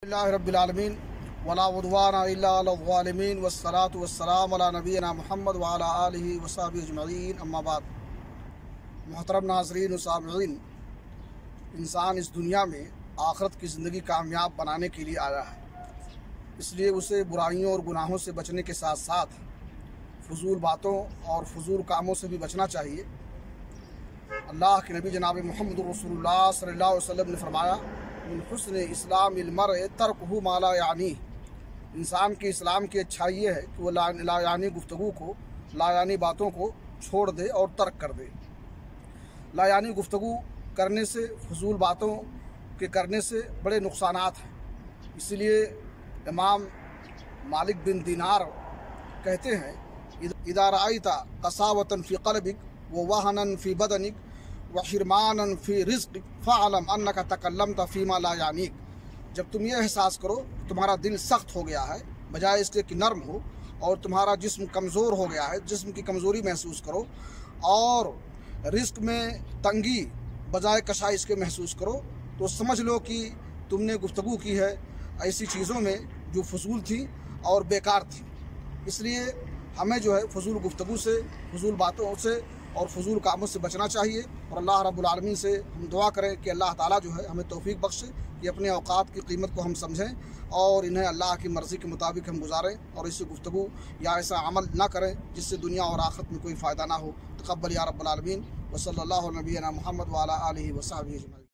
اللہ رب العالمین ولا عدوان الا علی الظالمین والصلاۃ والسلام علی نبینا محمد وعلی آلہ وصحبہ اجمعین، اما بعد۔ محترم ناظرین و سامعین، انسان اس دنیا میں آخرت کی زندگی کامیاب بنانے کے لیے آیا ہے، اس لیے اسے برائیوں اور گناہوں سے بچنے کے ساتھ ساتھ فضول باتوں اور فضول کاموں سے بھی بچنا چاہیے۔ اللہ کے نبی جناب محمد رسول اللہ صلی اللہ علیہ وسلم نے فرمایا، من حسن اسلام المرء ترکہ ما لا یعنی، انسان کے اسلام کی اچھائی یہ ہے کہ وہ لا یعنی گفتگو کو، لا یعنی باتوں کو چھوڑ دے اور ترک کر دے۔ لا یعنی گفتگو کرنے سے، فضول باتوں کے کرنے سے بڑے نقصانات ہیں۔ اسی لیے امام مالک بن دینار کہتے ہیں، اذا رأیت قساوۃ فی قلبک ووہنا فی بدنک وحرمانا فی رزقک فاعلم انک تکلمت فیما لا یعنیک، جب تم یہ احساس کرو تمہارا دل سخت ہو گیا ہے بجائے اس کے کہ نرم ہو، اور تمہارا جسم کمزور ہو گیا ہے، جسم کی کمزوری محسوس کرو، اور رزق میں تنگی بجائے کشائش کے محسوس کرو، تو سمجھ لو کہ تم نے گفتگو کی ہے ایسی چیزوں میں جو فضول تھی اور بیکار تھی۔ اس لیے ہمیں جو ہے فضول گفتگو سے، فضول باتوں سے اور فضول کاموں سے بچنا چاہیے، اور اللہ رب العالمین سے ہم دعا کریں کہ اللہ تعالیٰ جو ہے ہمیں توفیق بخشے کہ اپنے اوقات کی قیمت کو ہم سمجھیں اور انہیں اللہ کی مرضی کے مطابق ہم گزاریں، اور ایسی گفتگو یا ایسا عمل نہ کریں جس سے دنیا اور آخرت میں کوئی فائدہ نہ ہو۔ تقبل یا رب العالمین، وصلی اللہ علی نبینا محمد وعلی آلہ وصحبہ اجمعین۔